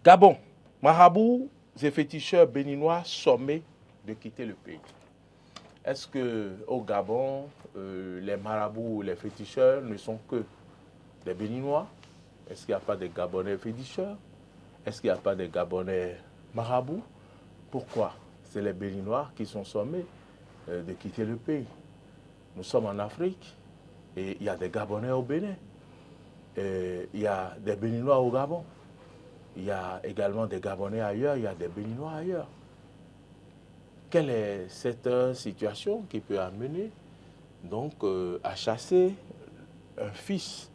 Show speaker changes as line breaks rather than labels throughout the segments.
Gabon, marabouts et féticheurs béninois sommés de quitter le pays. Est-ce qu'au Gabon, les marabouts ou les féticheurs ne sont que des Béninois? Est-ce qu'il n'y a pas de Gabonais féticheurs? Est-ce qu'il n'y a pas de Gabonais marabouts? Pourquoi? C'est les Béninois qui sont sommés de quitter le pays. Nous sommes en Afrique et il y a des Gabonais au Bénin. Il y a des Béninois au Gabon. Il y a également des Gabonais ailleurs, il y a des Béninois ailleurs. Quelle est cette situation qui peut amener donc à chasser un fils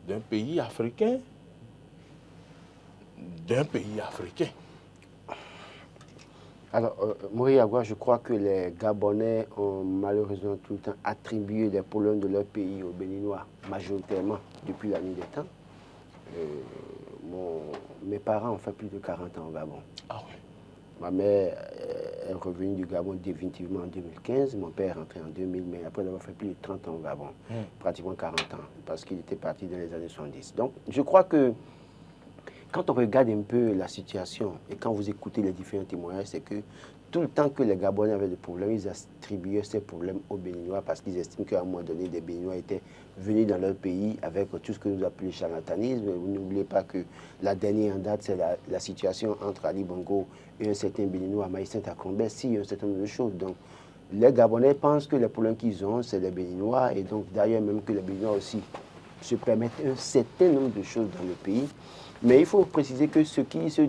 d'un pays africain
Alors, Moriagua, je crois que les Gabonais ont malheureusement tout le temps attribué les problèmes de leur pays aux Béninois, majoritairement, depuis la nuit des temps. Mes parents ont fait plus de 40 ans au Gabon.
Ah oui.
Ma mère est revenue du Gabon définitivement en 2015. Mon père est rentré en 2000, mais après avoir fait plus de 30 ans au Gabon, pratiquement 40 ans, parce qu'il était parti dans les années 70. Donc, je crois que quand on regarde un peu la situation et quand vous écoutez les différents témoignages, c'est que tout le temps que les Gabonais avaient des problèmes, ils attribuaient ces problèmes aux Béninois parce qu'ils estiment qu'à un moment donné, des Béninois étaient venus dans leur pays avec tout ce que nous appelons le charlatanisme. Vous n'oubliez pas que la dernière en date, c'est la situation entre Ali Bongo et un certain Béninois, Maïs Saint-Acombès, il y a un certain nombre de choses. Donc, les Gabonais pensent que les problèmes qu'ils ont, c'est les Béninois, et donc d'ailleurs même que les Béninois aussi se permettent un certain nombre de choses dans le pays. Mais il faut préciser que ce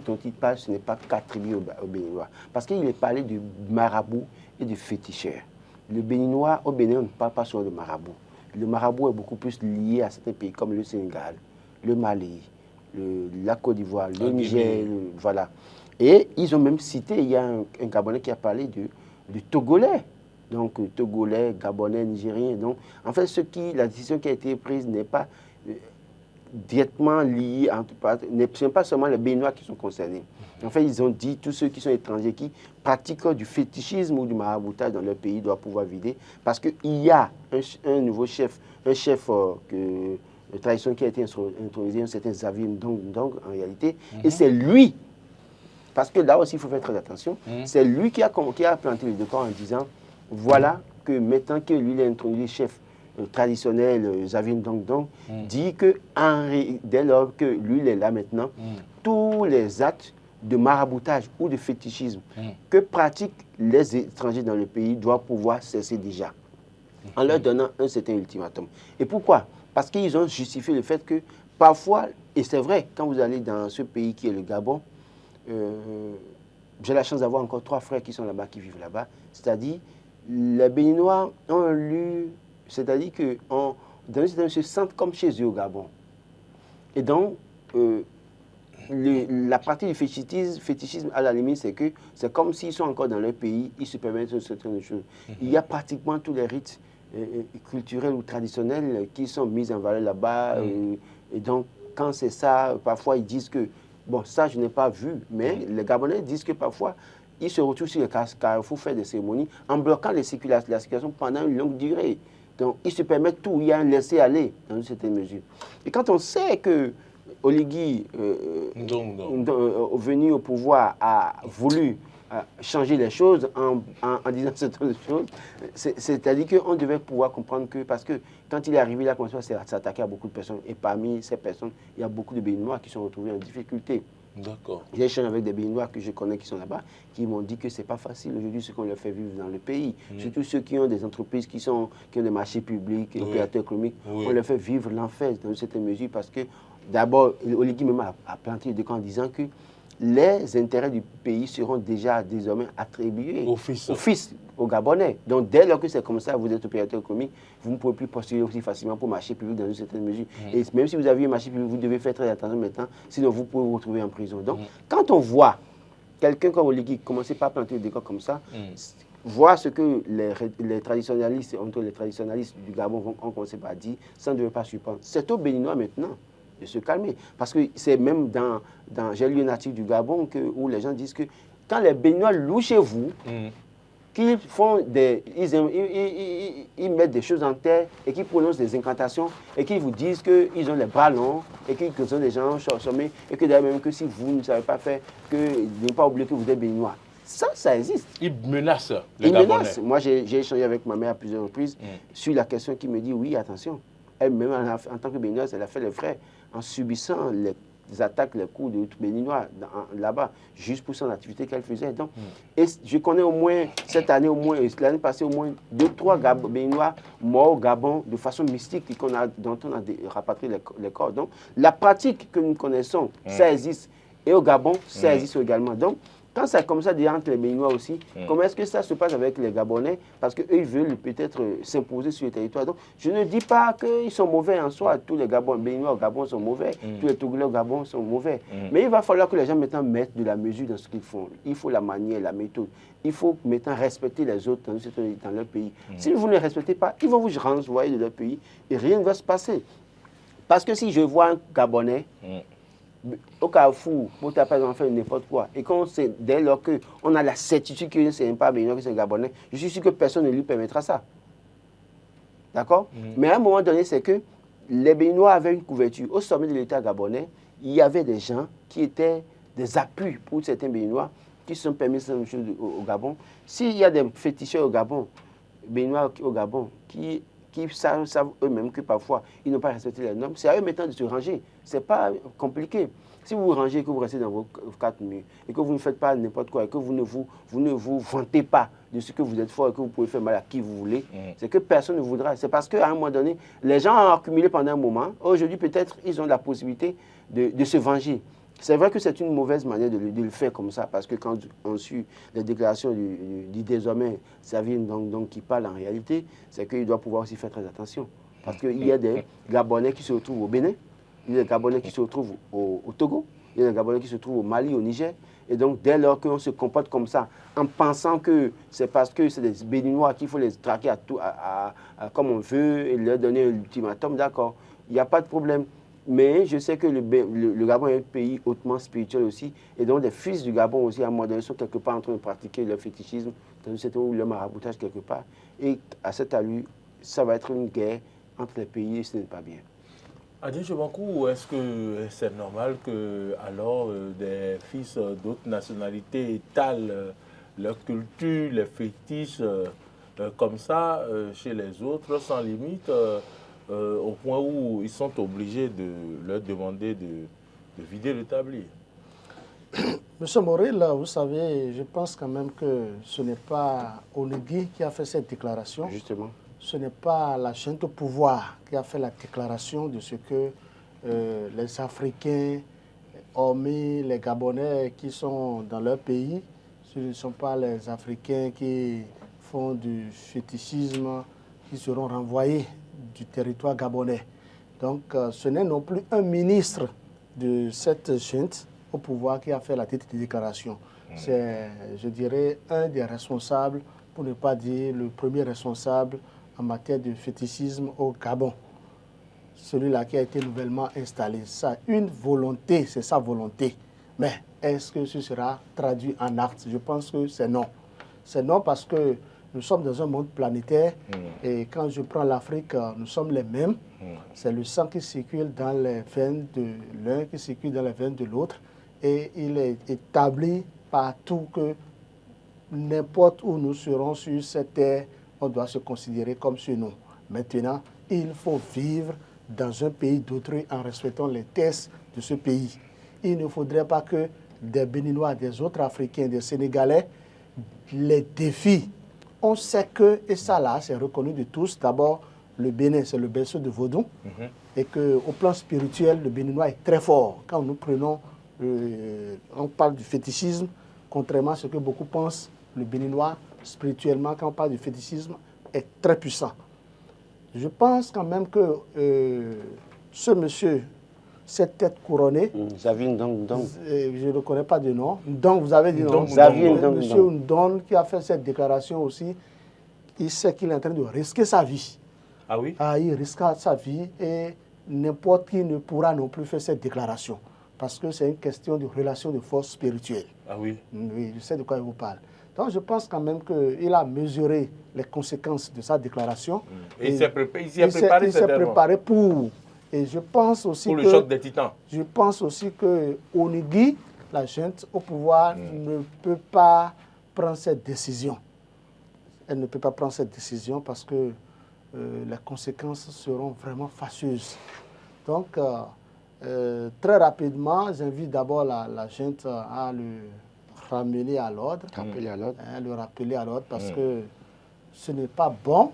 dont il parle, ce n'est pas qu'attribué aux Béninois. Parce qu'il est parlé de marabout et de féticheurs. Le Béninois, au Bénin, on ne parle pas souvent de marabout. Le marabout est beaucoup plus lié à certains pays comme le Sénégal, le Mali, la Côte d'Ivoire, le Niger, voilà. Et ils ont même cité, il y a un Gabonais qui a parlé de Togolais. Donc, Togolais, Gabonais, Nigériens. Donc, en fait, la décision qui a été prise n'est pas directement liés, ce n'est pas seulement les Béninois qui sont concernés. En fait, ils ont dit tous ceux qui sont étrangers, qui pratiquent du fétichisme ou du maraboutage dans leur pays doivent pouvoir vider. Parce qu'il y a un nouveau chef, de tradition qui a été intronisé, un certain Xavier Ndong en réalité. Et c'est lui, parce que là aussi il faut faire très attention, c'est lui qui a planté le décor en disant, voilà que maintenant que lui il a intronisé chef traditionnel, Xavier Ndong, dit que dès lors que lui il est là maintenant, tous les actes de maraboutage ou de fétichisme que pratiquent les étrangers dans le pays doivent pouvoir cesser déjà, en leur donnant un certain ultimatum. Et pourquoi? Parce qu'ils ont justifié le fait que parfois, et c'est vrai, quand vous allez dans ce pays qui est le Gabon, j'ai la chance d'avoir encore 3 frères qui sont là-bas, qui vivent là-bas, c'est-à-dire les Béninois ont lu, c'est-à-dire que dans ils se sentent comme chez eux au Gabon. Et donc, la partie du fétichisme, à la limite, c'est que c'est comme s'ils sont encore dans leur pays, ils se permettent un certain nombre de choses. Il y a pratiquement tous les rites culturels ou traditionnels qui sont mis en valeur là-bas. Et donc, quand c'est ça, parfois ils disent que, bon, ça je n'ai pas vu, mais les Gabonais disent que parfois, ils se retrouvent sur les carrefours faire des cérémonies en bloquant la circulation pendant une longue durée. Donc, ils se permettent tout, il y a un laisser-aller dans une certaine mesure. Et quand on sait que Oligui, venu au pouvoir, a voulu changer les choses en disant certaines choses, c'est-à-dire qu'on devait pouvoir comprendre que, parce que quand il est arrivé, il a commencé à s'attaquer à beaucoup de personnes, et parmi ces personnes, il y a beaucoup de Béninois qui sont retrouvés en difficulté.
D'accord.
J'ai échangé avec des Béninois que je connais qui sont là-bas, qui m'ont dit que ce n'est pas facile aujourd'hui ce qu'on leur fait vivre dans le pays. Surtout ceux qui ont des entreprises, qui ont des marchés publics, opérateurs économiques, on leur fait vivre l'enfer dans une certaine mesure parce que, d'abord, Oligui même a planté le décor en disant que les intérêts du pays seront déjà désormais attribués aux Gabonais. Donc, dès lors que c'est comme ça, vous êtes opérateur économique, vous ne pouvez plus postuler aussi facilement pour marché public dans une certaine mesure. Et même si vous avez un marché public, vous devez faire très attention maintenant, sinon vous pouvez vous retrouver en prison. Donc, quand on voit quelqu'un comme Oligui commencer par planter le décor comme ça, voir ce que les traditionnalistes du Gabon ont commencé par dire, ça ne devait pas surprendre. C'est aux Béninois maintenant de se calmer. Parce que c'est même j'ai lu un article du Gabon où les gens disent que quand les Béninois louent chez vous, qu'ils font ils mettent des choses en terre et qu'ils prononcent des incantations et qu'ils vous disent qu'ils ont les bras longs et qu'ils sont des gens sommés et que d'ailleurs même que si vous ne savez pas faire, que ne pas oublier que vous êtes béninois. Ça existe.
Ils menacent les Gabonais.
Moi, j'ai échangé avec ma mère à plusieurs reprises sur la question qui me dit oui, attention. Elle-même, en tant que béninoise, elle a fait les frais en subissant les attaques, les coups de béninois là-bas, juste pour son activité qu'elle faisait. Donc, et je connais au moins, cette année, l'année passée, au moins 2-3 béninois morts au Gabon de façon mystique dont on a rapatrié les corps. Donc, la pratique que nous connaissons, ça existe. Et au Gabon, ça existe également. Donc, quand c'est comme ça entre les Béninois aussi, comment est-ce que ça se passe avec les Gabonais? Parce qu'eux, ils veulent peut-être s'imposer sur le territoire. Donc, je ne dis pas qu'ils sont mauvais en soi. Tous les Béninois au Gabon sont mauvais. Tous les Togolais au Gabon sont mauvais. Mais il va falloir que les gens maintenant mettent de la mesure dans ce qu'ils font. Il faut la manière, la méthode. Il faut maintenant respecter les autres dans leur pays. Si vous ne les respectez pas, ils vont vous renvoyer de leur pays et rien ne va se passer. Parce que si je vois un Gabonais, au Carrefour, pour par exemple faire n'importe quoi, et qu'on sait, dès lors qu'on a la certitude que ce n'est pas Béninois, que c'est un Gabonais, je suis sûr que personne ne lui permettra ça. D'accord? Mais à un moment donné, c'est que les Béninois avaient une couverture. Au sommet de l'État gabonais, il y avait des gens qui étaient des appuis pour certains Béninois qui se sont permis cette chose au Gabon. S'il y a des féticheurs au Gabon, Béninois au Gabon, qui savent eux-mêmes que parfois ils n'ont pas respecté les normes, c'est à eux maintenant de se ranger. Ce n'est pas compliqué. Si vous vous rangez et que vous restez dans vos 4 murs et que vous ne faites pas n'importe quoi et que vous ne vous vantez pas de ce que vous êtes fort et que vous pouvez faire mal à qui vous voulez, c'est que personne ne voudra. C'est parce qu'à un moment donné, les gens ont accumulé pendant un moment. Aujourd'hui, peut-être, ils ont la possibilité de se venger. C'est vrai que c'est une mauvaise manière de le faire comme ça, parce que quand on suit les déclarations du désormais Savine donc, qui parle en réalité, c'est qu'il doit pouvoir aussi faire très attention. Parce qu'il y a des Gabonais qui se retrouvent au Bénin, il y a des Gabonais qui se retrouvent au Togo, il y a des Gabonais qui se retrouvent au Mali, au Niger. Et donc, dès lors qu'on se comporte comme ça, en pensant que c'est parce que c'est des Béninois qu'il faut les traquer comme on veut et leur donner un ultimatum, d'accord, il n'y a pas de problème. Mais je sais que le Gabon est un pays hautement spirituel aussi. Et donc, les fils du Gabon aussi, à un moment donné, sont quelque part en train de pratiquer leur fétichisme, ou leur maraboutage quelque part. Et à cette allure, ça va être une guerre entre les pays et ce n'est pas bien.
Adrien Chebankou, est-ce que c'est normal que alors des fils d'autres nationalités étalent leur culture, les fétiches comme ça chez les autres sans limite au point où ils sont obligés de leur demander de vider le tablier?
Monsieur Morel, vous savez, je pense quand même que ce n'est pas Onegui qui a fait cette déclaration.
Justement.
Ce n'est pas la chaîne au pouvoir qui a fait la déclaration de ce que les Africains, hormis les Gabonais qui sont dans leur pays, ce ne sont pas les Africains qui font du fétichisme, qui seront renvoyés du territoire gabonais. Donc, ce n'est non plus un ministre de cette chaîne au pouvoir qui a fait la tête de déclaration. C'est, je dirais, un des responsables, pour ne pas dire le premier responsable en matière de fétichisme au Gabon. Celui-là qui a été nouvellement installé. Ça a une volonté, c'est sa volonté. Mais est-ce que ce sera traduit en actes? Je pense que c'est non. C'est non parce que nous sommes dans un monde planétaire et quand je prends l'Afrique, nous sommes les mêmes. C'est le sang qui circule dans les veines de l'un, qui circule dans les veines de l'autre. Et il est établi partout que n'importe où nous serons sur cette terre, on doit se considérer comme chez nous. Maintenant, il faut vivre dans un pays d'autrui en respectant les tests de ce pays. Il ne faudrait pas que des Béninois, des autres Africains, des Sénégalais les défient. On sait que, et ça là, c'est reconnu de tous, d'abord, le Bénin, c'est le berceau de Vaudou, et qu'au plan spirituel, le Béninois est très fort. Quand nous prenons, on parle du fétichisme, contrairement à ce que beaucoup pensent, le Béninois, spirituellement, quand on parle du fétichisme, est très puissant. Je pense quand même que ce monsieur, cette tête couronnée,
Savine Ndong.
Je ne connais pas de nom. Donc, vous avez dit non. Monsieur Ndong qui a fait cette déclaration aussi, il sait qu'il est en train de risquer sa vie.
Ah oui?
Ah, il risquera sa vie et n'importe qui ne pourra non plus faire cette déclaration. Parce que c'est une question de relation de force spirituelle.
Ah oui?
Oui, je sais de quoi il vous parle. Donc je pense quand même qu'il a mesuré les conséquences de sa déclaration.
Et il s'est préparé
pour. Et je pense aussi
pour le choc des titans.
Je pense aussi que Onigui, la junte au pouvoir, ne peut pas prendre cette décision. Elle ne peut pas prendre cette décision parce que les conséquences seront vraiment fâcheuses. Donc, très rapidement, j'invite d'abord la junte à le ramener à l'ordre. Le rappeler à l'ordre parce que ce n'est pas bon.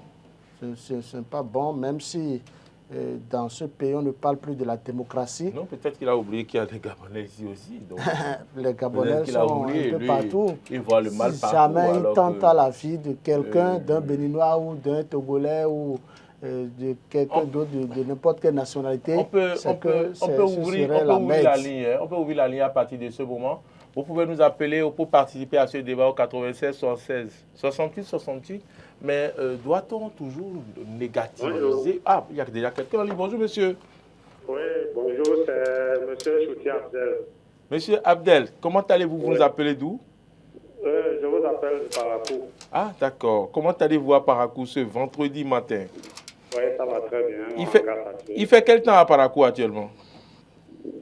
Ce n'est pas bon, même si dans ce pays, on ne parle plus de la démocratie.
Non, peut-être qu'il a oublié qu'il y a des Gabonais ici aussi. Donc,
les Gabonais sont un peu partout.
Il voit le mal partout.
Jamais il tente à la vie de quelqu'un, d'un Béninois ou d'un Togolais ou de quelqu'un d'autre, de n'importe quelle nationalité.
On peut ouvrir la ligne à partir de ce moment. Vous pouvez nous appeler pour participer à ce débat au 96 76 68 68. Mais doit-on toujours négativiser? Ah, il y a déjà quelqu'un en ligne. Bonjour, monsieur.
Oui, bonjour, c'est monsieur Chouti Abdel.
Monsieur Abdel, comment allez-vous? Vous nous appelez d'où?
Je vous appelle de Parakou.
Ah, d'accord. Comment allez-vous à Parakou ce vendredi matin?
Oui, ça va très bien.
Il fait quel temps à Parakou actuellement?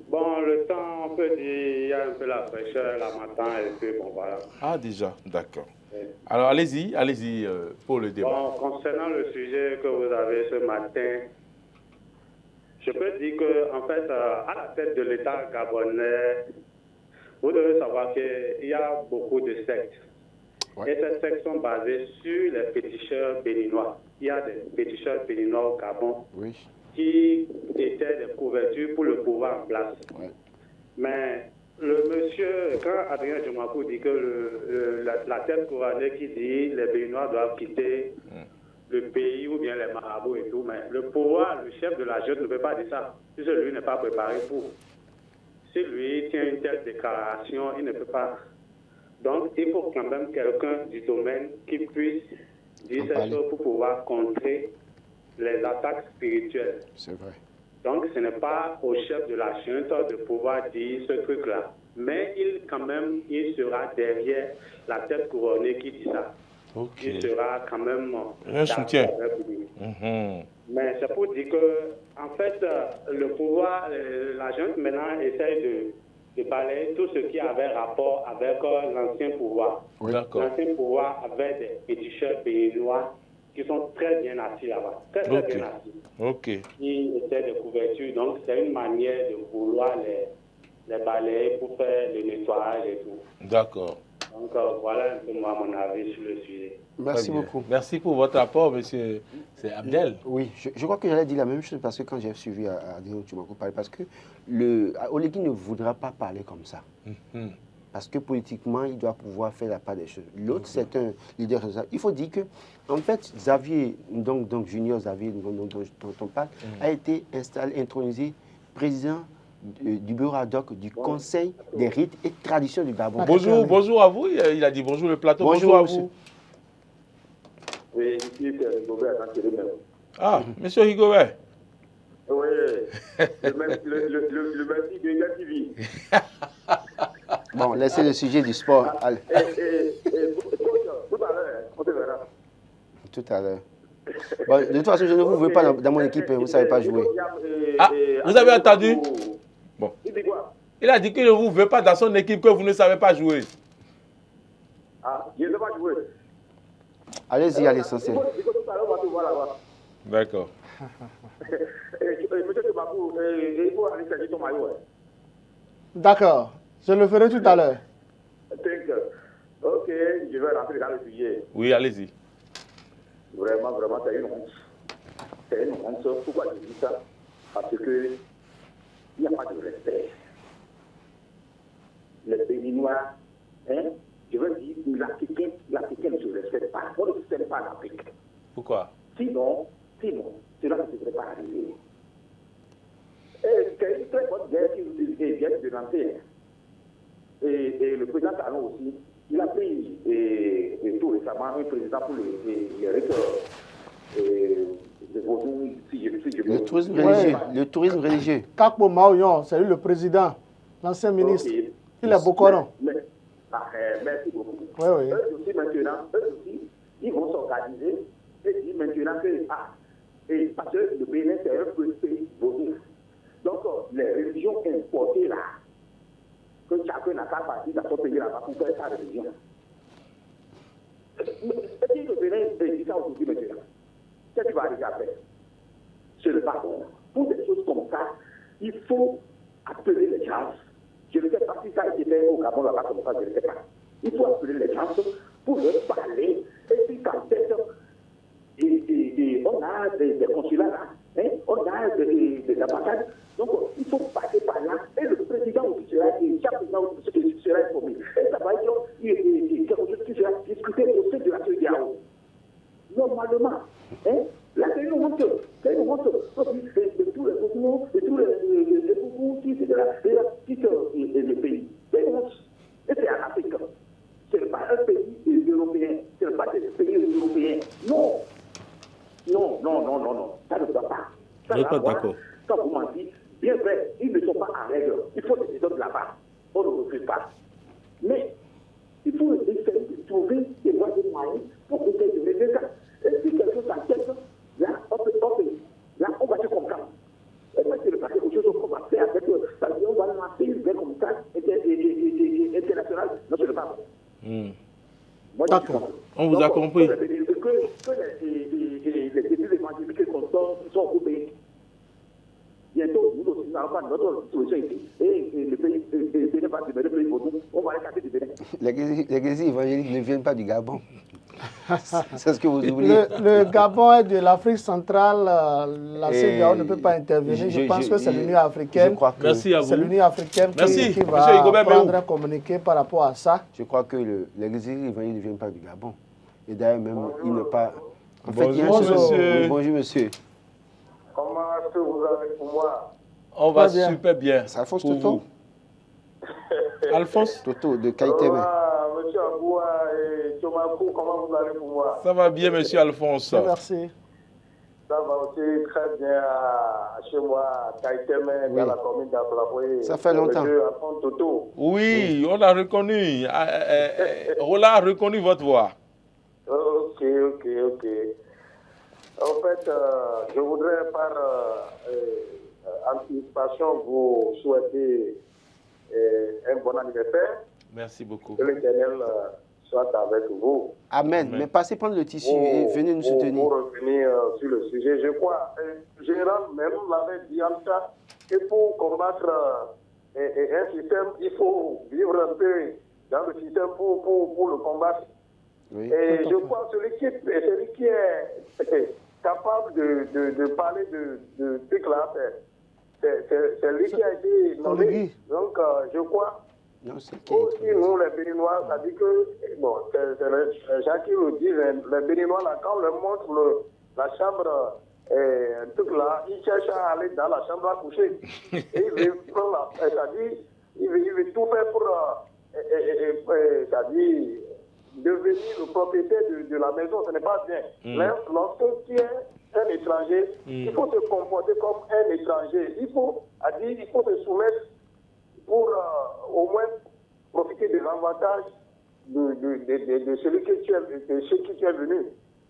Bon, le temps, on peut dire, il y a un peu la fraîcheur, la matin, et puis bon, voilà.
Ah, déjà, d'accord.
Oui.
Alors, allez-y pour le débat.
Bon, concernant le sujet que vous avez ce matin, je peux dire qu'en fait, à la tête de l'État gabonais, vous devez savoir qu'il y a beaucoup de sectes. Ouais. Et ces sectes sont basées sur les péticheurs béninois. Il y a des péticheurs béninois au Gabon qui étaient des couvertures pour le pouvoir en place. Ouais. Mais le monsieur, quand Adrien Djomakou dit que la tête couronnée qui dit les Béninois doivent quitter le pays ou bien les marabouts et tout, mais le pouvoir, le chef de la junte ne peut pas dire ça, puisque lui n'est pas préparé pour. Si lui tient une telle déclaration, il ne peut pas. Donc, il faut quand même quelqu'un du domaine qui puisse dire ces choses pour pouvoir contrer les attaques spirituelles.
C'est vrai.
Donc, ce n'est pas au chef de la junte de pouvoir dire ce truc-là. Mais il sera derrière la tête couronnée qui dit ça. Okay. Il sera quand même
un soutien.
Mais c'est pour dire que, en fait, le pouvoir, la junte maintenant essaye de balayer tout ce qui avait rapport avec l'ancien pouvoir.
Oui.
L'ancien pouvoir avait des péticheurs béninois qui sont très bien assis là-bas. Très bien assis.
Okay.
Ils étaient des couvertures, donc c'est une manière de vouloir les balayer pour faire le nettoyage et tout.
D'accord.
Donc voilà un peu moi mon avis sur le sujet.
Merci beaucoup.
Merci pour votre rapport, monsieur. C'est Abdel.
Oui, je crois que j'allais dire la même chose parce que quand j'ai suivi Adrien Djomakou parler, parce que Oligui ne voudra pas parler comme ça. Parce que politiquement, il doit pouvoir faire la part des choses. L'autre, c'est un leader responsable. Il faut dire que, en fait, Xavier, donc Junior Xavier, dont on parle, a été intronisé président du bureau ad hoc du Conseil des rites et traditions du Gabon.
Bonjour à vous. Il a dit bonjour le plateau. Bonjour à vous.
Oui, ici c'est Rigobert.
Ah, monsieur Rigobert.
Oui, le merci de la TV.
Bon, laissez le sujet du sport.
Tout à l'heure, on te verra.
Tout à l'heure. Bon, de toute façon, je ne vous veux pas dans mon équipe, vous ne savez pas jouer.
Ah, vous avez entendu? Bon.
Il dit quoi?
Il a dit qu'il ne vous veut pas dans son équipe, que vous ne savez pas jouer.
Ah, je ne sais pas jouer.
Allez-y, à l'essentiel.
D'accord.
D'accord. Je le ferai tout à l'heure.
Ok, je vais rentrer dans le sujet.
Oui, allez-y.
Vraiment, c'est une honte. C'est une honte. Pourquoi je dis ça? Parce que il n'y a pas de respect. Les Béninois, je veux dire, l'Africain ne se respecte pas. On ne se respecte pas l'Afrique.
Pourquoi?
Sinon, cela ne devrait pas arriver. C'est une très bonne guerre qui vient de lancer. Et le président Talon aussi, il a pris tout récemment un président pour les recteurs.
Le tourisme religieux.
Kakpo Maoyon, c'est lui le président, l'ancien ministre. Il est Bokoron.
Merci beaucoup.
Oui.
maintenant, eux aussi, ils vont s'organiser et dire maintenant que, et parce que le Bénin, c'est un peu pays vaudou. Donc, les religions importées là, que chacun n'a pas parti dans son pays là-bas pour faire sa religion. Et si le Bénin dit ça aujourd'hui maintenant, qu'est-ce qui va arriver après? Ce n'est pas bon. Pour des choses comme ça, il faut appeler les gens. Je ne sais pas si ça a été fait au Gabon là-bas comme ça, je ne sais pas. Il faut appeler les gens pour leur parler. Et puis quand on a des consulats là, hein, on a des ambassades, donc il faut passer par là. Et le président aussi sera, et chaque président aussi sera informé. Et ça va être quelque chose qui sera discuté au sein de la CEDEAO. Normalement, hein, là c'est une honte. C'est une honte de tous les gouvernements, de tous les gouvernements qui sont le pays. C'est une honte. Et c'est en Afrique. Ce n'est pas un pays européen. Ce n'est pas des pays européens. Non. Non. Ça ne doit pas. Ça
Je suis pas d'accord.
Quand vous m'en dites, bien vrai, ils ne sont pas en règle. Il faut des autres là-bas. On ne refuse pas. Mais il faut essayer de trouver des voies de moyens pour essayer de régler ça. Et si quelque chose s'inquiète, là, on va se comprendre. Et moi, c'est le passé aux choses qu'on va faire avec eux. Parce qu'on va lancer une guerre comme ça, internationale. Non, ce n'est pas bon.
D'accord.
On vous a compris.
Que les débuts évangéliques sont occupés. Bientôt, nous aussi, nous allons prendre notre solution ici. Et le pays, le Bénin va devenir le pays pour nous. On va aller casser du Bénin.
L'église évangélique ne vient pas du Gabon. C'est ce que vous oubliez.
Le Gabon est de l'Afrique centrale. La CEDEAO ne peut pas intervenir. Je pense que c'est l'Union africaine.
Merci à vous.
C'est l'Union africaine qui va prendre un communiqué par rapport à ça.
Je crois que l'église évangélique ne vient pas du Gabon. Et d'ailleurs, même, il n'est pas... En fait,
Bonjour, monsieur.
Bonjour, monsieur.
Comment est-ce que vous allez pour moi?
On va super bien.
C'est Alphonse
pour
Toto.
vous. Alphonse
Toto de Kaitebe.
Monsieur Aboua et Tchomakou, comment vous allez pour moi?
Ça va bien, monsieur Alphonse.
Merci.
Ça va aussi très bien chez moi, à Kaiteme, dans la commune d'Ablavoye.
Ça fait longtemps.
Monsieur Alphonse Toto.
Oui, on l'a reconnu. On a reconnu votre voix.
Ok. En fait, je voudrais par anticipation vous souhaiter un bon anniversaire.
Merci beaucoup.
Que l'Éternel soit avec vous.
Amen. Mais passez prendre le tissu et venez nous soutenir.
Pour revenir sur le sujet, je crois, le général même l'avait dit en ça, que pour combattre un système, il faut vivre un peu dans le système pour le combattre.
Oui.
Et je crois que celui qui est capable de parler de trucs là, c'est lui qui a été nommé. Donc, je crois, aussi nous, les Béninois, ça dit que, bon, c'est Jacques qui le dit, les Béninois, là, quand on leur montre la chambre, un truc là, ils cherchent à aller dans la chambre à coucher. Et ils veulent prendre c'est-à-dire, ils veulent tout faire pour, c'est-à-dire, devenir le propriétaire de la maison, ce n'est pas bien. Lorsqu'il y a un étranger, il faut se comporter comme un étranger. Il faut se soumettre pour au moins profiter des avantages de celui qui tu es venu.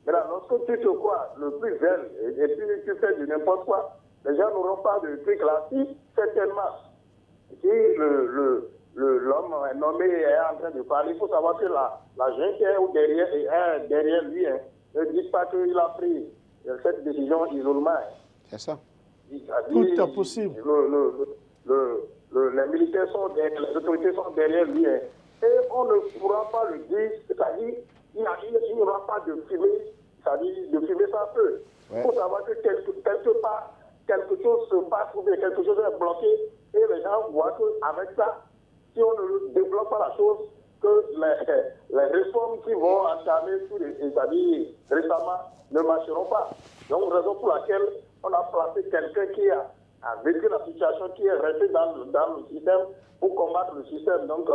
Maintenant, lorsque tu te crois le plus jeune et puis tu fais de n'importe quoi, les gens n'auront pas de truc là. Si certainement, si l'homme nommé est en train de parler, il faut savoir que la jeune qui est derrière lui, ne dit pas qu'il a pris cette décision isolement.
C'est ça.
Tout est possible.
Les militaires les autorités sont derrière lui. Et on ne pourra pas le dire, c'est-à-dire il n'y aura pas de fumée, c'est-à-dire de fumer sans feu. Il faut savoir que quelque part, quelque chose se passe ou bien quelque chose est bloqué et les gens voient qu'avec ça, si on ne débloque pas la chose, que les réformes qui vont entamer, c'est-à-dire récemment, ne marcheront pas. Donc, raison pour laquelle on a placé quelqu'un qui a vécu la situation, qui est resté dans le système pour combattre le système. Donc,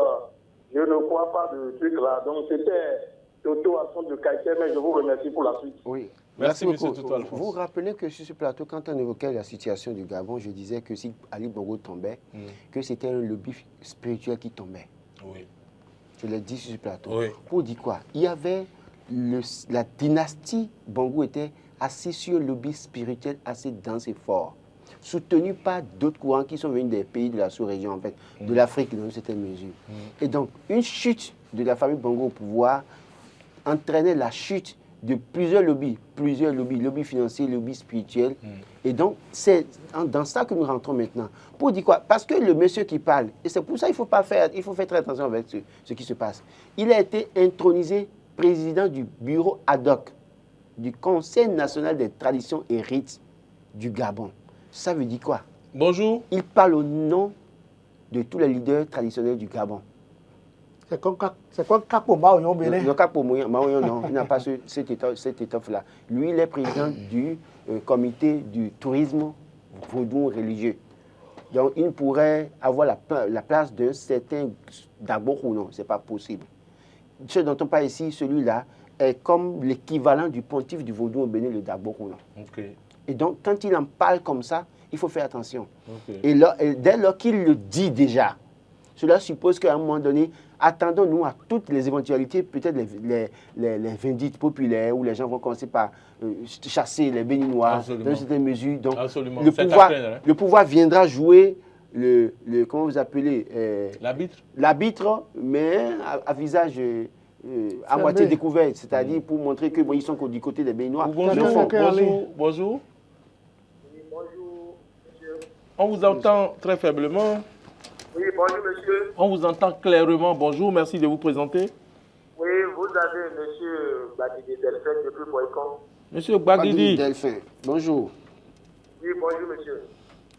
je ne crois pas de truc là. Donc, c'était Toto à son de Kaïté, mais je vous remercie pour la suite.
Oui.
Merci
beaucoup.
Toto Alphonse.
Vous vous rappelez que sur ce plateau, quand on évoquait la situation du Gabon, je disais que si Ali Bongo tombait, que c'était un lobby spirituel qui tombait.
Oui.
Je l'ai dit sur ce plateau.
Oui.
Pour dire quoi? Il y avait la dynastie Bongo était assise sur un lobby spirituel assez dense et fort, soutenu par d'autres courants qui sont venus des pays de la sous-région, en fait, de l'Afrique dans une certaine mesure. Et donc, une chute de la famille Bongo au pouvoir entraînait la chute de plusieurs lobbies, lobby financier, lobby spirituel. Et donc, c'est dans ça que nous rentrons maintenant. Pour dire quoi? Parce que le monsieur qui parle, et c'est pour ça qu'il faut faire très attention avec ce qui se passe. Il a été intronisé président du bureau ad hoc du Conseil national des traditions et rites du Gabon. Ça veut dire quoi?
Bonjour.
Il parle au nom de tous les leaders traditionnels du Gabon.
C'est quoi Capo Mao au Bénin?
Non, Capo Mao, non, il n'a pas cette étoffe-là. Lui, il est président du comité du tourisme vaudou religieux. Donc, il pourrait avoir la place d'un certain Dagbo ou non, ce n'est pas possible. Ce dont on parle ici, celui-là, est comme l'équivalent du pontife du vaudou au Bénin, le Dagbo ou non.
Okay.
Et donc, quand il en parle comme ça, il faut faire attention.
Okay.
Et dès lors qu'il le dit déjà, cela suppose qu'à un moment donné, attendons-nous à toutes les éventualités, peut-être les vindictes populaires, où les gens vont commencer par chasser les Béninois dans une certaine mesure. Donc, le pouvoir viendra jouer comment vous appelez l'arbitre, mais à visage à moitié découvert, c'est-à-dire pour montrer que ils sont du côté des Béninois.
Bonjour.
Oui, bonjour, monsieur.
On vous entend très faiblement.
Oui, bonjour, monsieur.
On vous entend clairement. Bonjour, merci de vous présenter.
Oui, vous avez monsieur Bagidi Delphin depuis Boycon.
Monsieur Bagidi
Delphin, bonjour.
Oui, bonjour, monsieur.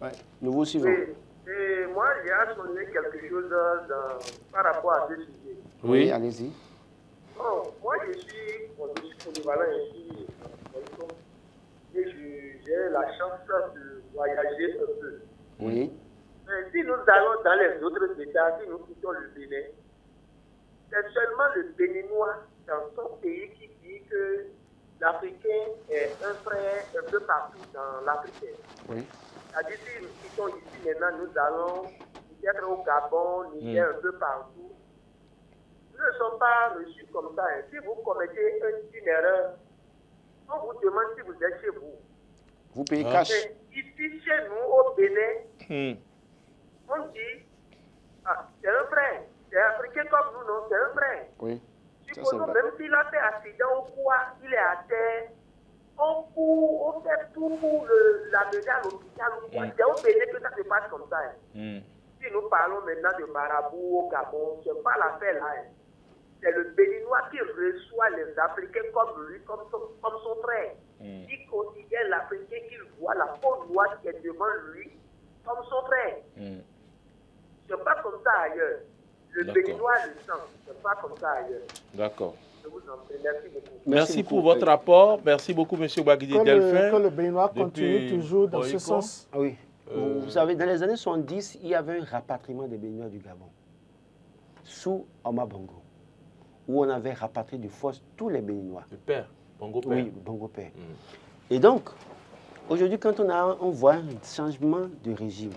Ouais, nous vous suivons.
Oui, et moi, j'ai assuré quelque chose par rapport à ce sujet.
Oui, allez-y.
Bon, moi, je suis polyvalent ici à Boycon et j'ai la chance de voyager un peu.
Oui.
Mais si nous allons dans les autres États, si nous quittons le Bénin, c'est seulement le Béninois dans son pays qui dit que l'Africain est un frère un peu partout dans l'Africain.
Oui.
C'est-à-dire si nous quittons ici maintenant, nous allons peut-être au Gabon, Niger, un peu partout. Nous ne sommes pas reçus comme ça. Hein. Si vous commettez une erreur, on vous demande si vous êtes chez vous.
Vous payez cash.
Et ici, chez nous, au Bénin, on dit, c'est un frère, c'est africain comme nous, non, c'est un frère.
Oui.
Supposons même s'il a fait accident ou quoi, il est à terre, on fait tout pour l'amener à l'hôpital ou quoi. C'est au Bénin que ça se passe comme ça. Hein. Si nous parlons maintenant de marabout au Gabon, ce n'est pas l'affaire là. Hein. C'est le Béninois qui reçoit les Africains comme lui, comme son frère. Il considère l'Africain qu'il voit, la peau noire qui est devant lui, comme son frère. Ce n'est pas comme ça ailleurs. Le Béninois le sent. Ce n'est pas comme ça ailleurs.
D'accord.
Je vous en prie. Merci beaucoup.
Merci pour votre rapport. Merci beaucoup, M. Bagidi Delphin.
Que le Béninois continue toujours dans ce sens.
Oui. Vous savez, dans les années 70, il y avait un rapatriement des Béninois du Gabon, sous Omar Bongo, où on avait rapatrié de force tous les Béninois.
Le père, Bongo Père.
Oui, Bongo Père. Et donc, aujourd'hui, quand on voit un changement de régime,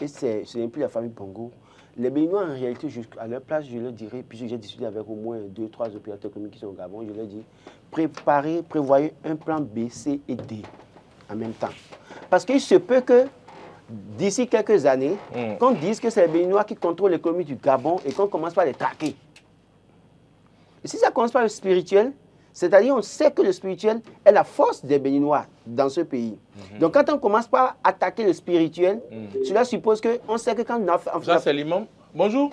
et ce n'est plus la famille Bongo, les Béninois, en réalité, à leur place, je leur dirais, puisque j'ai discuté avec au moins 2-3 opérateurs économiques qui sont au Gabon, je leur dis, prévoyez un plan B, C et D en même temps. Parce qu'il se peut que d'ici quelques années, qu'on dise que c'est les Béninois qui contrôlent l'économie du Gabon et qu'on commence par les traquer. Et si ça commence par le spirituel, c'est-à-dire on sait que le spirituel est la force des Béninois dans ce pays. Donc quand on commence par attaquer le spirituel, cela suppose qu'on sait que quand on a...
Ça c'est l'imam. Bonjour.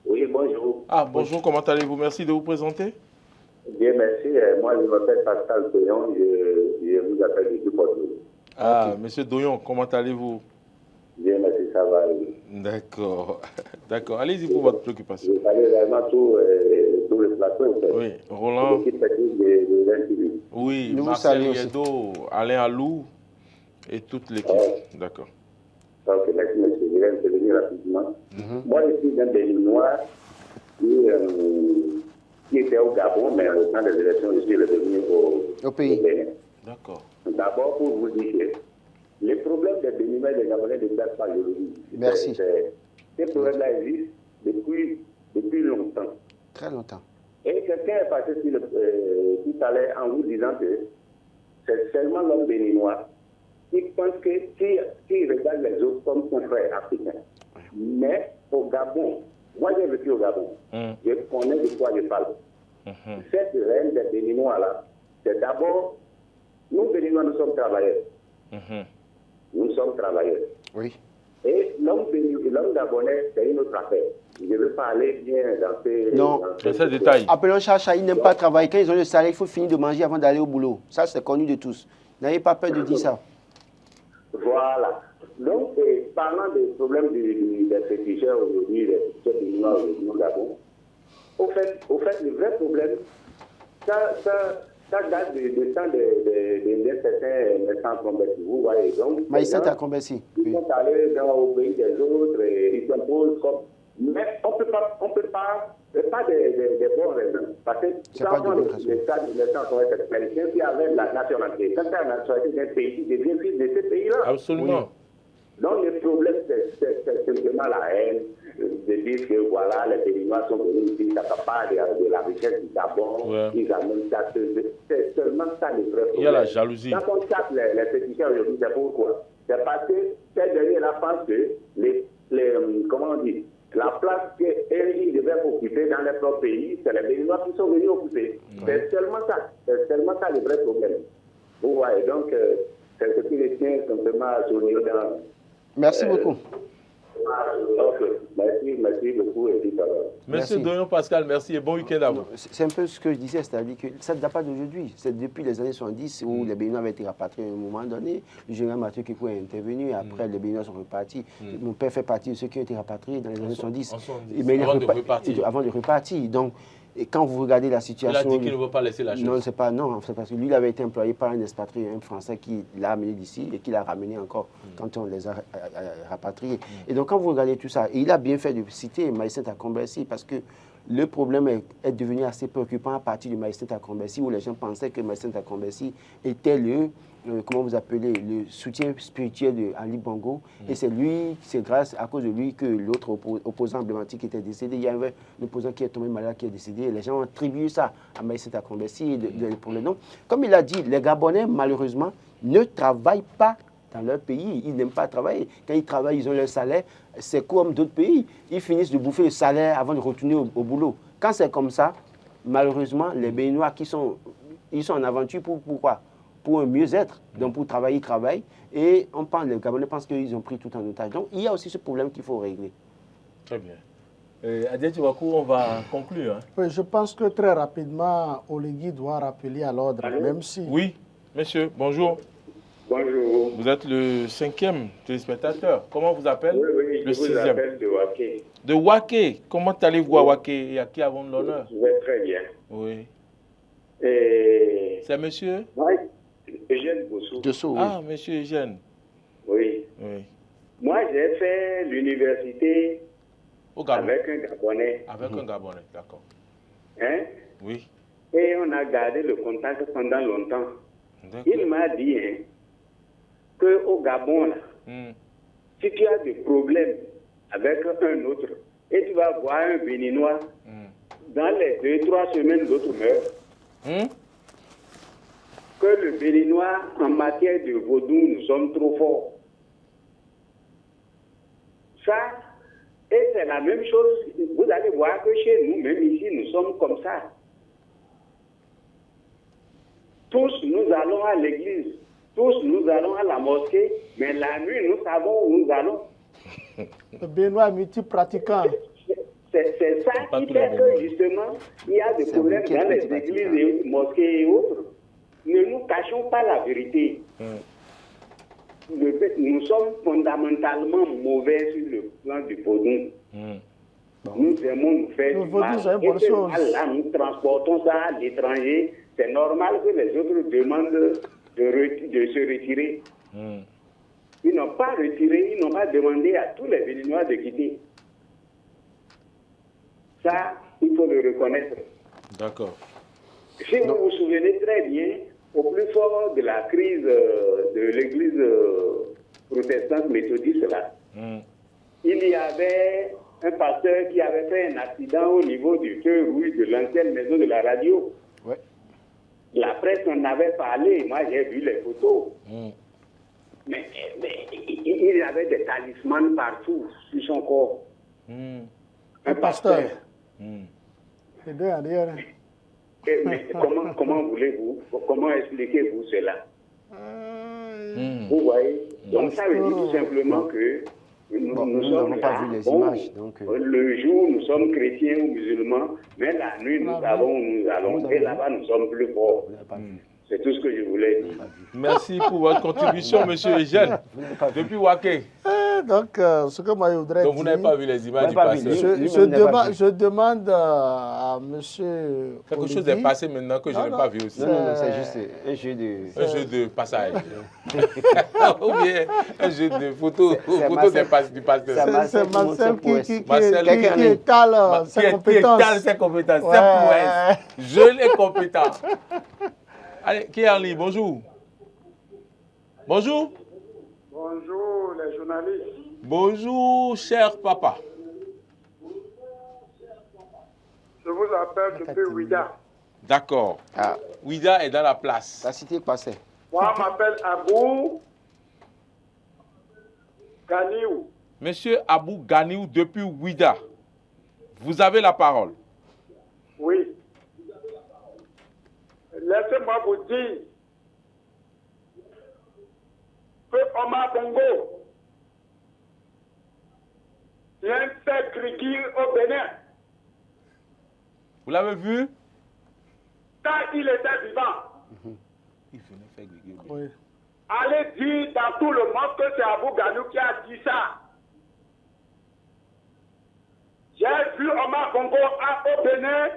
Oui, bonjour.
Ah, bonjour, comment allez-vous? Merci de vous présenter.
Bien, merci. Moi, je m'appelle Pascal Doyon, je vous appelle depuis Porto.
Ah, monsieur Doyon, comment allez-vous?
Bien, merci, ça va.
D'accord. D'accord. Allez-y pour votre préoccupation.
Je salue également tout le plateau.
Oui, Roland. Oui, Marcel Yedo, Alain Alou et toute l'équipe. D'accord.
Ok, merci, monsieur. Je vais intervenir rapidement. Moi, je suis un Béninois qui était au Gabon, mais au temps des élections, je suis revenu au pays.
D'accord.
D'abord, pour vous dire que les problèmes des Béninois et des Gabonais ne datent pas aujourd'hui.
Merci.
Ces problèmes-là existent depuis longtemps.
Très longtemps.
Et quelqu'un est passé sur tout à l'heure en vous disant que c'est seulement l'homme béninois qui pense qui regarde les autres comme son frère africain. Mais au Gabon, moi j'ai vécu au Gabon, je connais de quoi je parle. Cette reine des Béninois là, c'est d'abord, nous Béninois, nous sommes travailleurs. Nous sommes travailleurs.
Oui.
Et l'homme gabonais, c'est une autre affaire. Je ne veux pas aller bien dans ces...
Non.
Dans ces détails.
Appelons Chacha, ils n'aiment pas travailler. Quand ils ont le salaire, il faut finir de manger avant d'aller au boulot. Ça, c'est connu de tous. N'ayez pas peur de dire ça.
Voilà. Donc, parlant des problèmes des féticheurs aujourd'hui, des féticheurs béninois aujourd'hui au Gabon, au fait, le vrai problème, ça date du temps de certains médecins Combessi. Vous voyez, donc...
Maïsanta Combessi.
Ils sont allés au pays des autres, et ils s'imposent comme... Mais on peut pas des bons raisons. Parce que quand les Américains qui avaient la nationalité, quand la nationalité d'un pays, ils deviennent fils de ce pays-là.
Absolument.
Oui. Donc le problème, c'est simplement la haine, de dire que voilà, les Béninois sont venus ici, ça ne va pas de la richesse du Gabon, ils amènent ça. C'est seulement ça le vrai problème.
Il y a la jalousie.
Quand on tape les pétitions aujourd'hui, c'est pourquoi? C'est parce que ces derniers-là pensent que comment on dit, la place qu'ils devaient occuper dans leur propre pays, c'est les Béninois qui sont venus occuper. C'est seulement ça. C'est seulement ça le vrai problème. Vous voyez, donc, c'est ce qui les tient simplement à souligner dans...
Merci beaucoup.
Ok, merci beaucoup.
Monsieur Doyon Pascal, merci et bon week-end à vous.
C'est un peu ce que je disais, c'est-à-dire que ça ne date pas d'aujourd'hui. C'est depuis les années 70 où les Béninois avaient été rapatriés à un moment donné. Le général Mathieu Kékou est intervenu, après les Béninois sont repartis. Mon père fait partie de ceux qui ont été rapatriés dans les années 70. Mais avant de repartir. Donc, et quand vous regardez la situation...
Il a dit qu'il ne veut pas laisser la chose.
Non, c'est parce que lui, il avait été employé par un expatrié, un Français qui l'a amené d'ici et qui l'a ramené encore quand on les a rapatriés. Et donc, quand vous regardez tout ça, et il a bien fait de citer Maïsanta Combessi parce que le problème est devenu assez préoccupant à partir de Maïsanta Combessi où les gens pensaient que Maïsanta Combessi était comment vous appelez, le soutien spirituel de Ali Bongo. Et c'est grâce à cause de lui que l'autre opposant emblématique était décédé. Il y avait un opposant qui est tombé malade, qui est décédé. Et les gens ont attribué ça à Maïsanta Combessi et de problèmes. Donc, comme il a dit, les Gabonais, malheureusement, ne travaillent pas dans leur pays. Ils n'aiment pas travailler. Quand ils travaillent, ils ont leur salaire. C'est comme d'autres pays. Ils finissent de bouffer le salaire avant de retourner au boulot. Quand c'est comme ça, malheureusement, les Béninois ils sont en aventure pourquoi? Pour un mieux-être, donc pour travailler, ils travaillent. Et les Gabonais pensent qu'ils ont pris tout en otage. Donc il y a aussi ce problème qu'il faut régler.
Très bien. Adja Tiwakou, on va conclure. Hein.
Oui, je pense que très rapidement, Oligui doit rappeler à l'ordre, même si...
Oui, monsieur, bonjour.
Bonjour.
Vous êtes le 5e téléspectateur. Comment vous appelez?
Oui,
le
je vous appelle de Waké.
De Waké. Comment allez-vous à Waké et à qui avons l'honneur?
Je vais très bien.
Oui.
Et...
C'est monsieur?
Oui, Eugène Bossou.
Ah, monsieur Eugène.
Oui. Moi, j'ai fait l'université avec un Gabonais.
Avec un Gabonais, d'accord.
Hein?
Oui.
Et on a gardé le contact pendant longtemps. Il m'a dit qu'au Gabon, là, si tu as des problèmes avec un autre, et tu vas voir un Béninois, dans les 2-3 semaines, l'autre meurt. Que le Béninois, en matière de vaudou, nous sommes trop forts. Ça, et c'est la même chose, vous allez voir que chez nous, même ici, nous sommes comme ça. Tous, nous allons à l'église. Tous, nous allons à la mosquée. Mais la nuit, nous savons où nous allons.
Le Béninois multi-pratiquant.
C'est ça qui fait que, justement, il y a des problèmes dans les églises et mosquées et autres. Ne nous cachons pas la vérité. Nous sommes fondamentalement mauvais sur le plan du vaudou. Nous aimons nous faire du mal. Et ce mal-là, nous transportons ça à l'étranger. C'est normal que les autres demandent de se retirer. Ils n'ont pas retiré, ils n'ont pas demandé à tous les Béninois de quitter. Ça, il faut le reconnaître.
D'accord.
Si vous vous souvenez très bien, au plus fort de la crise de l'église protestante méthodiste, là, il y avait
un pasteur qui avait fait un accident au niveau du feu rouge de l'ancienne maison de la radio.
Ouais.
La presse en avait parlé, moi j'ai vu les photos. Mais il avait des talismans partout sur son corps.
Un pasteur. C'est deux à dire.
Mais comment voulez-vous, comment expliquez-vous cela? Vous voyez? Donc ça veut dire tout simplement que nous sommes
pas vu les images. Donc,
le jour, nous sommes chrétiens ou musulmans, mais la nuit, nous savons où nous allons. Et là-bas, nous sommes plus forts. C'est tout ce que je voulais dire.
Merci pour votre contribution, monsieur Eugène. Depuis Waké.
Donc, ce que moi je voudrais dire...
Donc, vous n'avez pas vu les images du passé.
Je demande à monsieur
Quelque
Olivier,
chose est passé maintenant que je n'ai pas vu aussi.
non, c'est juste un jeu de...
Un jeu de passage. Ou bien un jeu de photos du passé.
C'est Marcel qui étale ses compétences.
Qui étale ses compétences.
Ouais.
C'est prouesse. Jeune et compétent. Allez, qui est en ligne? Bonjour. Bonjour.
Bonjour les journalistes.
Bonjour, cher papa.
Je vous appelle depuis Ouida.
D'accord.
Ah,
Ouida est dans la place.
la cité passée.
Moi, je m'appelle Abou Ganiou.
Monsieur Abou Ganiou depuis Ouida. Vous avez la parole.
Oui. Laissez-moi vous dire que Omar Bongo vient faire Grigui au Bénin.
Vous l'avez vu?
Quand il était vivant,
Il venait faire Guigui.
Oui.
allez dire dans tout le monde que c'est Abou Ganiou qui a dit ça. J'ai vu Omar Bongo au Bénin,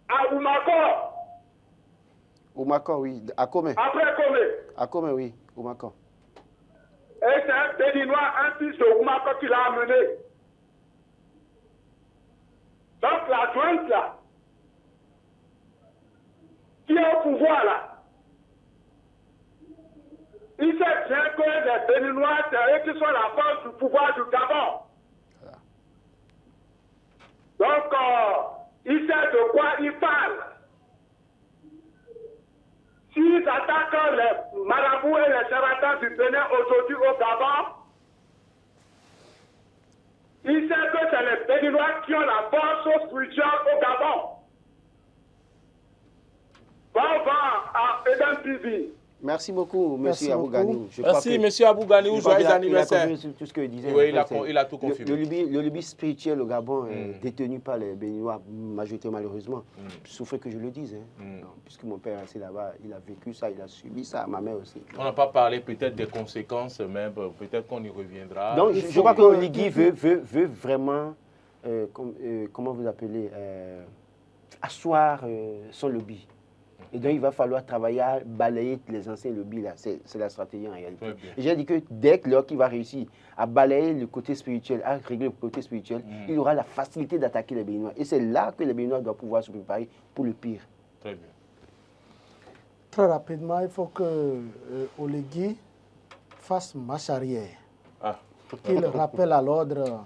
à Oumako,
Oumako, oui. À Komé.
après Komé.
À Komé, oui. Oumako.
Et c'est un Béninois, un fils de Oumako qui l'a amené. Donc la jointe là, qui est au pouvoir là, il sait bien que les Béninois, c'est eux qui sont la force du pouvoir du Gabon. Donc, il sait de quoi il parle. S'ils attaquent les marabouts et les charlatans du Bénin aujourd'hui au Gabon, il sait que c'est les Béninois qui ont la force spirituelle au Gabon. Va à Eden TV.
Merci beaucoup,
Merci
monsieur Abou
beaucoup.
Ganiou. Je crois
Merci,
que-
monsieur Abou Ganiou.
je crois
Joyeux
qu'il a
anniversaire.
confirmé tout ce que disait.
Oui,
en fait,
il a tout confirmé.
Le lobby spirituel au Gabon est détenu par les Béninois, majoritairement malheureusement. Je souffrais que je le dise. Non, puisque mon père est resté là-bas, il a vécu ça, il a subi ça, ma mère aussi.
On n'a pas parlé peut-être des conséquences, même peut-être qu'on y reviendra.
Donc, je crois que Oligui veut vraiment, comment vous appelez, asseoir son lobby. Et donc, il va falloir travailler à balayer les anciens lobbies là. C'est la stratégie en réalité.
Très bien.
Et j'ai dit que dès qu'il va réussir à balayer le côté spirituel, à régler le côté spirituel, il aura la facilité d'attaquer les Béninois. Et c'est là que les Béninois doivent pouvoir se préparer pour le pire.
Très bien.
Très rapidement, il faut que Oligui fasse marche arrière.
Ah.
Qu'il rappelle à l'ordre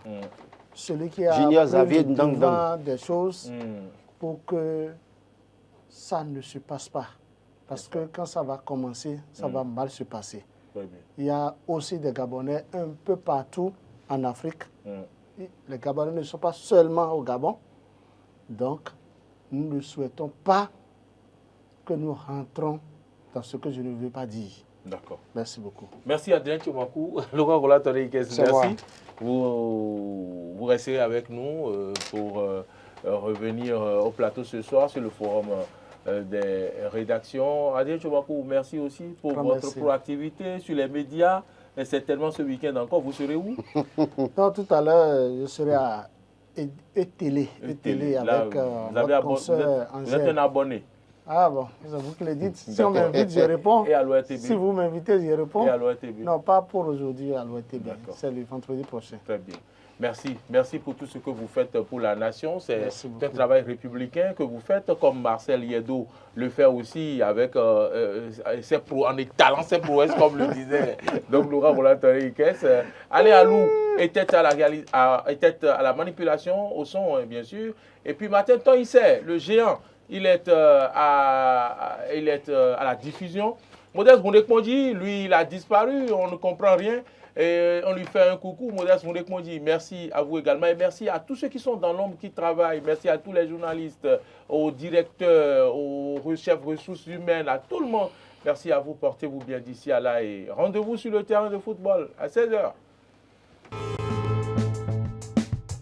celui qui a
Junior
pris
Xavier
le
Ndong
devant des choses
Hmm.
pour que ça ne se passe pas. Parce que quand ça va commencer, ça va mal se passer.
Très bien.
Il y a aussi des Gabonais un peu partout en Afrique. Les Gabonais ne sont pas seulement au Gabon. Donc, nous ne souhaitons pas que nous rentrons dans ce que je ne veux pas dire.
D'accord.
Merci beaucoup.
Merci Adrien Tchomakou. Laurent Rolatore,
C'est moi.
merci. Vous restez avec nous pour revenir au plateau ce soir sur le forum des rédactions. Adrien Tchomakou, merci aussi pour votre proactivité sur les médias. Et certainement ce week-end encore, vous serez où?
Non, tout à l'heure, je serai à E-Télé
Là,
avec
vous avez
votre consoeur
vous êtes un abonné.
Ah bon, c'est vous qui le dites. Si on m'invite, je réponds.
Et à l'ORTB.
Si vous m'invitez, je réponds.
Et à l'ORTB.
Non, pas pour aujourd'hui à l'ORTB.
D'accord.
C'est le vendredi prochain.
Très bien. Merci. Merci pour tout ce que vous faites pour la nation. C'est un travail républicain que vous faites, comme Marcel Yeddo le fait aussi avec ses prouesses, comme le disait donc Laurent Roland-Torres. Ali Alou était à la manipulation, au son, bien sûr. Et puis Martin Toïsset, le géant, il est à la diffusion. Modeste Moundekmondi, lui, il a disparu, on ne comprend rien. Et on lui fait un coucou, Modeste Moundekmondi. Merci à vous également et merci à tous ceux qui sont dans l'ombre, qui travaillent. Merci à tous les journalistes, aux directeurs, aux chefs ressources humaines, à tout le monde. Merci à vous, portez-vous bien d'ici à là et rendez-vous sur le terrain de football à 16h.